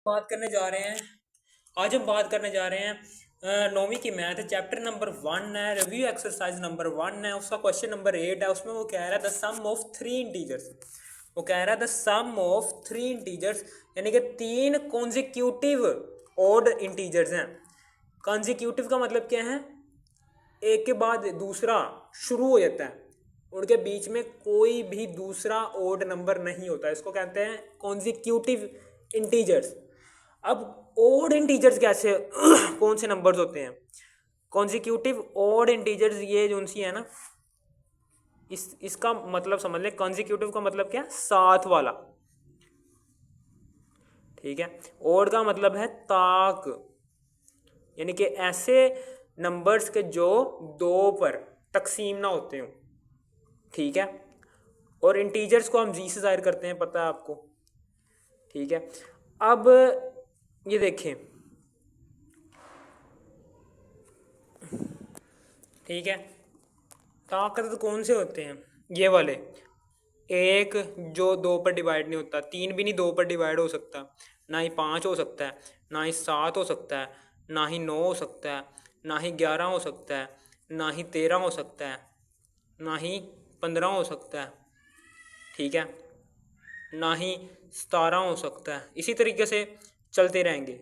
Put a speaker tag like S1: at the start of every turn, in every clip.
S1: बात करने जा रहे हैं। आज हम बात करने जा रहे हैं नौवीं की मैथ चैप्टर नंबर 1 है, रिव्यू एक्सरसाइज नंबर 1 है, उसका क्वेश्चन नंबर 8 है। उसमें वो कह रहा है the sum of three integers. वो कह रहा है the sum of three integers, यानी कि तीन कॉन्जिक्यूटिव ऑड इंटीजर्स हैं। कॉन्जिक्यूटिव का मतलब क्या है? एक के बाद दूसरा शुरू हो जाता है, उनके बीच में कोई भी दूसरा ओड नंबर नहीं होता, इसको कहते हैं कॉन्जिक्यूटिव इंटीजर्स। अब ओड इंटीजर्स कैसे कौन से नंबर्स होते हैं? कॉन्जिक्यूटिव ओड इंटीजर्स ये जो सी है ना, इसका मतलब समझ लें। कॉन्जिक्यूटिव का मतलब क्या है? साथ वाला। ठीक है। ओड का मतलब है ताक, यानी कि ऐसे नंबर्स के जो दो पर तकसीम ना होते हो। ठीक है। और इंटीजर्स को हम जी से जाहिर करते हैं, पता है आपको। ठीक है। अब ये देखें, ठीक है, ताकत कौन से होते हैं? ये वाले। एक जो दो पर डिवाइड नहीं होता, तीन भी नहीं दो पर डिवाइड हो सकता, ना ही पाँच हो सकता है, ना ही सात हो सकता है, ना ही नौ हो सकता है, ना ही 11 हो सकता है, ना ही 13 हो सकता है, ना ही 15 हो सकता है। ठीक है। ना ही 17 हो सकता है। इसी तरीके से चलते रहेंगे।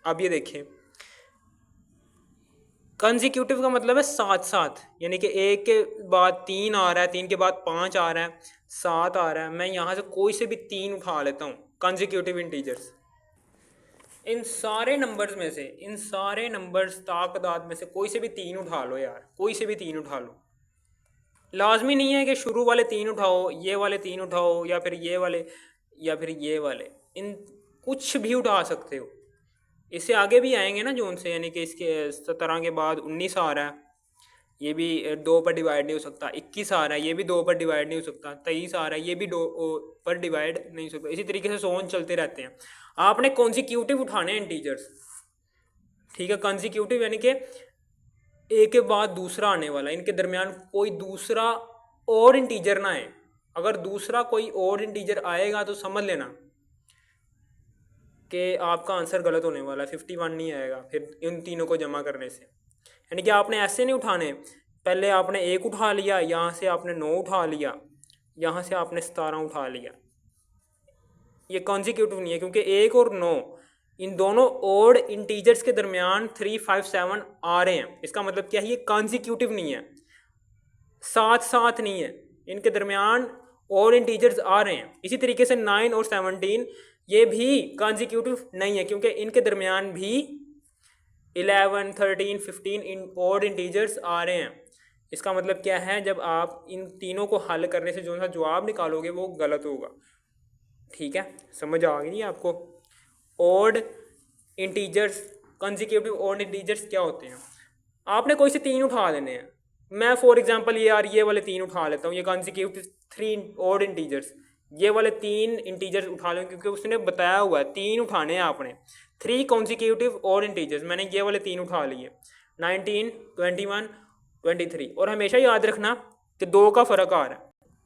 S1: अब ये देखें, कंजिक्यूटिव का मतलब है साथ साथ, यानी कि एक के बाद तीन आ रहा है, तीन के बाद पाँच आ रहा है, सात आ रहा है। मैं यहाँ से कोई से भी तीन उठा लेता हूँ, कंजिक्यूटिव इंटीजर्स। इन सारे नंबर्स में से, इन सारे नंबर्स ताकदाद में से कोई से भी तीन उठा लो यार, कोई से भी तीन उठा लो। लाजमी नहीं है कि शुरू वाले तीन उठाओ, ये वाले तीन उठाओ, या फिर ये वाले, या फिर ये वाले। इन कुछ भी उठा सकते हो। इससे आगे भी आएंगे ना जो उनसे, यानी कि इसके 17 के बाद 19 आ रहा है, ये भी दो पर डिवाइड नहीं हो सकता। 21 आ रहा है, ये भी दो पर डिवाइड नहीं हो सकता। 23 आ रहा है, ये भी दो पर डिवाइड नहीं हो सकता। इसी तरीके से सोन चलते रहते हैं। आपने कॉन्जिक्यूटिव उठाने हैं इंटीजर्स। ठीक है। कॉन्जिक्यूटिव यानी कि एक के बाद दूसरा आने वाला, इनके दरमियान कोई दूसरा और इंटीजर ना आए। अगर दूसरा कोई और इंटीजर आएगा तो समझ लेना कि आपका आंसर गलत होने वाला है, 51 नहीं आएगा फिर इन तीनों को जमा करने से। यानी कि आपने ऐसे नहीं उठाने, पहले आपने एक उठा लिया, यहाँ से आपने 9 उठा लिया, यहाँ से आपने 17 उठा लिया। ये कॉन्जिक्यूटिव नहीं है, क्योंकि एक और 9 इन दोनों ओड इंटीजर्स के दरमियान 3, 5, 7 आ रहे हैं। इसका मतलब क्या है? ये कॉन्जिक्यूटिव नहीं है, साथ साथ नहीं है, इनके दरमियान और इंटीजर्स आ रहे हैं। इसी तरीके से 9 और 17 ये भी कॉन्जिक्यूटिव नहीं है, क्योंकि इनके दरमियान भी 11, 13, 15 इन और इंटीजर्स आ रहे हैं। इसका मतलब क्या है? जब आप इन तीनों को हल करने से जो सा जवाब निकालोगे वो गलत होगा। ठीक है, समझ आ गई आपको? Odd integers, consecutive odd integers क्या होते हैं? आपने कोई से तीन उठा लेने हैं। मैं फॉर एग्जांपल ये वाले तीन उठा लेता हूँ, ये कंजिक्यूटिव थ्री ओड इंटीजर्स। ये वाले तीन इंटीजर्स उठा लूँ, क्योंकि उसने बताया हुआ है तीन उठाने हैं आपने। थ्री कॉन्जिक्यूटिव ओड इंटीजर्स, मैंने ये वाले तीन उठा लिए, 19, 21, 23। और हमेशा याद रखना कि दो का फ़र्क आ रहा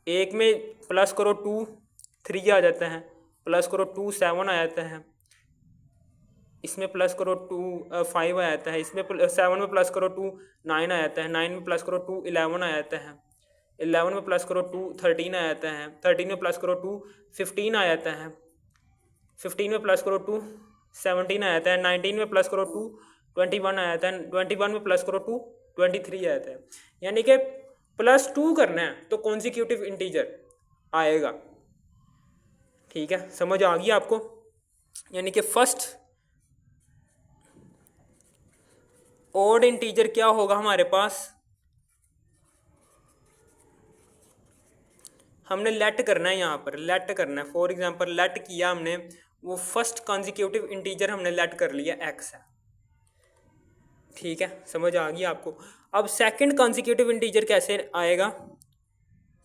S1: है। एक में प्लस करो 2, 3 आ जाता है, प्लस करो 2, 7 आ जाता है, इसमें प्लस करो 2, 5 आ जाता है, इसमें 7 में प्लस करो 2, 9 आ जाता है, 9 में प्लस करो 2, 11 आ जाता है, 11 में प्लस करो 2, 13 आ जाता है, 13 में प्लस करो 2, 15 आ जाता है, 15 में प्लस करो 2, 17 आ जाता है, 19 में प्लस करो 2, 21 आ जाता है, 21 में प्लस करो 2, 23 आ जाता है। यानी कि +2 करना है तो कॉन्जिक्यूटिव इंटीजर आएगा। ठीक है, समझ आ गई आपको? यानी कि फर्स्ट ओड इंटीजर क्या होगा हमारे पास? हमने लेट करना है, यहाँ पर लेट करना है। फॉर एग्जांपल लेट किया हमने, वो फर्स्ट कॉन्जिक्यूटिव इंटीजर हमने लेट कर लिया x है। ठीक है, समझ आ गई आपको? अब सेकंड कॉन्जिक्यूटिव इंटीजर कैसे आएगा?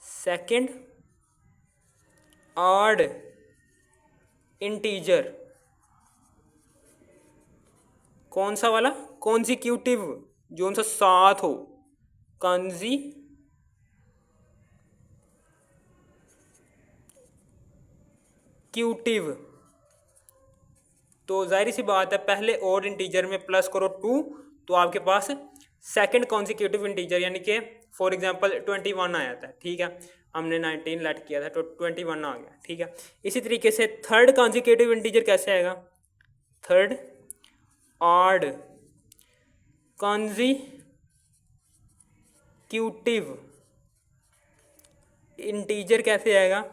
S1: सेकंड ऑड इंटीजर कौन सा वाला? कॉन्जिक्यूटिव, जो सा साथ हो, कॉन्जिक्यूटिव। तो जाहिर सी बात है पहले ऑड इंटीजर में प्लस करो 2 तो आपके पास सेकंड कॉन्जिक्यूटिव इंटीजर यानी कि फॉर एग्जांपल 21 आया था, ठीक है, हमने 19 लेट किया था तो 21 आ गया, ठीक है। इसी तरीके से थर्ड कॉन्जिक्यूटिव इंटीजर कैसे आएगा, थर्ड ऑड कॉन्जिक्यूटिव इंटीजर कैसे आएगा,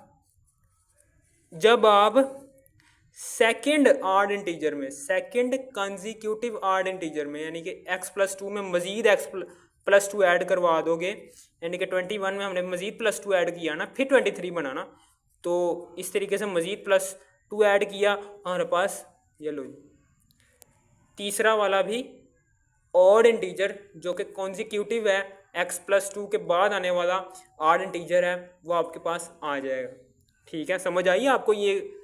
S1: जब आप सेकंड ऑड इंटीजर में, सेकंड कंजिक्यूटिव ऑड इंटीजर में यानी कि x+2 में मजीद x+2 ऐड करवा दोगे, यानी कि 21 में हमने मजीद +2 ऐड किया ना, फिर 23 बनाना, तो इस तरीके से मजीद +2 ऐड किया हमारे पास ये लो जी तीसरा वाला भी ऑड इंटीजर जो कि कॉन्जिक्यूटिव है, x+2 के बाद आने वाला ऑड इंटीजर है वो आपके पास आ जाएगा। ठीक है, समझ आई आपको ये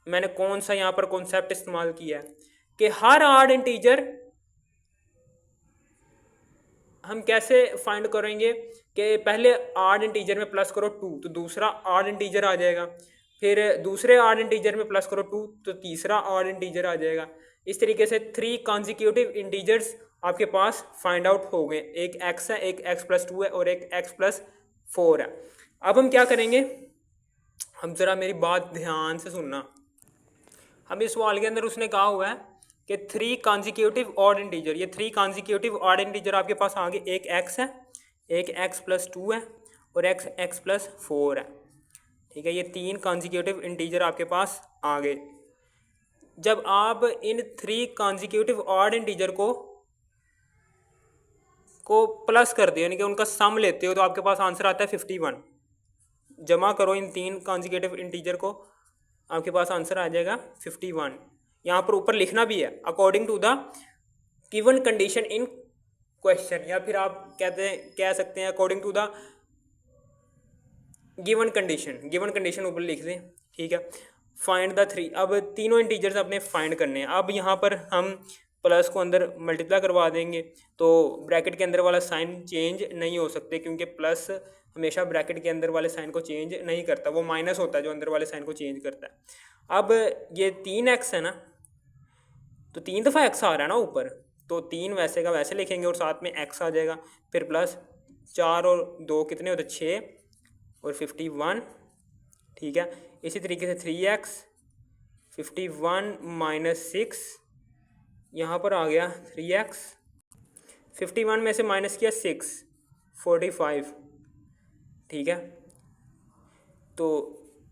S1: मैंने कौन सा यहाँ पर कॉन्सेप्ट इस्तेमाल किया है कि हर ऑड इंटीजर हम कैसे फाइंड करेंगे कि पहले ऑड इंटीजर में प्लस करो 2 तो दूसरा ऑड इंटीजर आ जाएगा, फिर दूसरे ऑड इंटीजर में प्लस करो 2 तो तीसरा ऑड इंटीजर आ जाएगा। इस तरीके से 3 कॉन्जिक्यूटिव इंटीजर्स आपके पास फाइंड आउट हो गए, एक x है, एक x+2 है और एक x+4 है। अब हम क्या करेंगे, हम ज़रा मेरी बात ध्यान से सुनना। हम इस सवाल के अंदर उसने कहा हुआ है कि 3 कॉन्जिक्यूटिव ऑड इंटीजर, ये 3 कॉन्जिक्यूटिव ऑड इंटीजर आपके पास आ गए, एक x है, एक x+2 है और एक x+4 है। ठीक है, ये 3 कॉन्जिक्यूटिव इंटीजर आपके पास आ गए। जब आप इन 3 कॉन्जिक्यूटिव ऑड इंटीजर को प्लस कर दो यानी कि उनका सम लेते हो तो आपके पास आंसर आता है 51। जमा करो इन 3 कॉन्जिक्यूटिव इंटीजर को, आपके पास आंसर आ जाएगा 51। यहाँ पर ऊपर लिखना भी है according to the given condition in question, या फिर आप कह सकते हैं according to the given condition ऊपर लिख दें। ठीक है, फाइंड द 3, अब तीनों इंटीजर्स अपने फाइंड करने हैं। अब यहाँ पर हम प्लस को अंदर मल्टीप्लाई करवा देंगे तो ब्रैकेट के अंदर वाला साइन चेंज नहीं हो सकते, क्योंकि प्लस हमेशा ब्रैकेट के अंदर वाले साइन को चेंज नहीं करता, वो माइनस होता है जो अंदर वाले साइन को चेंज करता है। अब ये 3x है ना, तो 3 दफ़ा x आ रहा है ना ऊपर, तो 3 वैसे का वैसे लिखेंगे और साथ में x आ जाएगा, फिर प्लस 4 और 2 कितने होते 6 और 51। ठीक है, इसी तरीके से 3x 51 माइनस 6, यहाँ पर आ गया 3x, 51 में से माइनस किया 6 45। ठीक है, तो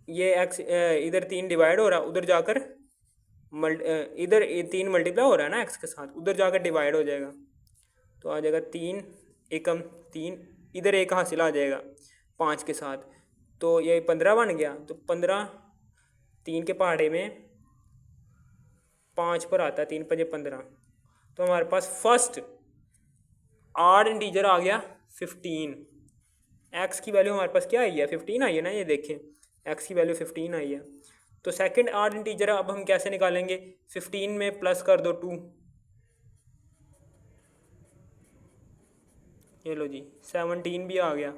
S1: ये x इधर 3 डिवाइड हो रहा है, उधर जाकर इधर 3 मल्टीप्लाई हो रहा है ना x के साथ, उधर जाकर डिवाइड हो जाएगा तो आ जाएगा 3 एकम 3, इधर एक हासिल आ जाएगा 5 के साथ, तो ये 15 बन गया। तो 15 3 के पहाड़े में 5 पर आता है, 3 5 15, तो हमारे पास फर्स्ट ऑड इंटीजर आ गया 15। x की वैल्यू हमारे पास क्या आई है 15 आई है ना, ये देखें x की वैल्यू 15 आई है। तो सेकंड ऑड इंटीजर अब हम कैसे निकालेंगे, 15 में प्लस कर दो 2, ये लो जी 17 भी आ गया।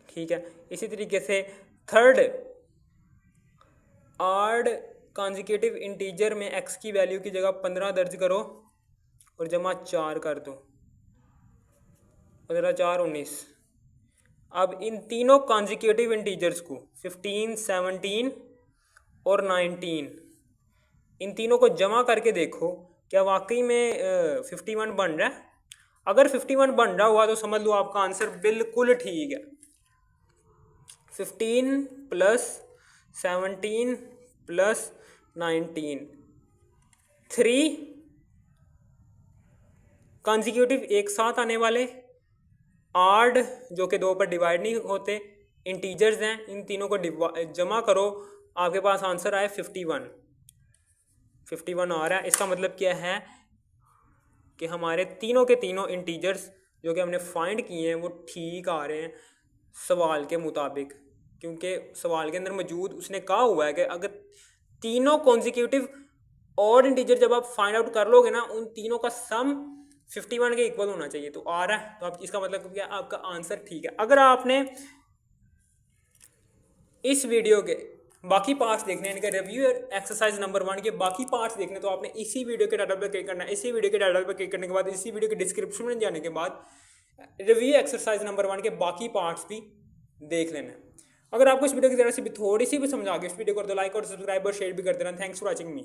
S1: ठीक है, इसी तरीके से थर्ड ऑड कॉन्जिक्यूटिव इंटीजर में x की वैल्यू की जगह 15 दर्ज करो और जमा 4 कर दो, 15 4 19। अब इन तीनों कॉन्जिक्यूटिव इंटीजर्स को 15 17 और 19, इन तीनों को जमा करके देखो क्या वाकई में 51 बन रहा है। अगर 51 बन रहा हुआ तो समझ लो आपका आंसर बिल्कुल ठीक है। 15 प्लस 17 प्लस 19, 3 कॉन्जिक्यूटिव एक साथ आने वाले ऑड जो कि 2 पर डिवाइड नहीं होते इंटीजर्स हैं, इन तीनों को जमा करो, आपके पास आंसर आए 51 आ रहा है। इसका मतलब क्या है कि हमारे तीनों के तीनों इंटीजर्स जो कि हमने फाइंड किए हैं वो ठीक आ रहे हैं सवाल के मुताबिक, क्योंकि सवाल के अंदर मौजूद उसने कहा हुआ है कि अगर तीनों कॉन्जिक्यूटिव ऑड इंटीजर जब आप फाइंड आउट कर लोगे ना, उन तीनों का सम 51 के इक्वल होना चाहिए, तो आ रहा है, तो आप इसका मतलब क्या, आपका आंसर ठीक है। अगर आपने इस वीडियो के बाकी पार्ट्स देखने हैं, इनका रिव्यू एक्सरसाइज नंबर 1 के बाकी पार्ट्स देखने, तो आपने इसी वीडियो के टाइटल पर क्लिक करना है। इसी वीडियो के टाइटल पर क्लिक करने के बाद इसी वीडियो के डिस्क्रिप्शन में जाने के बाद रिव्यू एक्सरसाइज नंबर 1 के बाकी पार्ट्स भी देख लेना है। अगर आपको इस वीडियो की तरह से भी थोड़ी सी भी समझ आ गई, इस वीडियो को तो लाइक और सब्सक्राइब और शेयर भी कर देना। Thanks for watching me.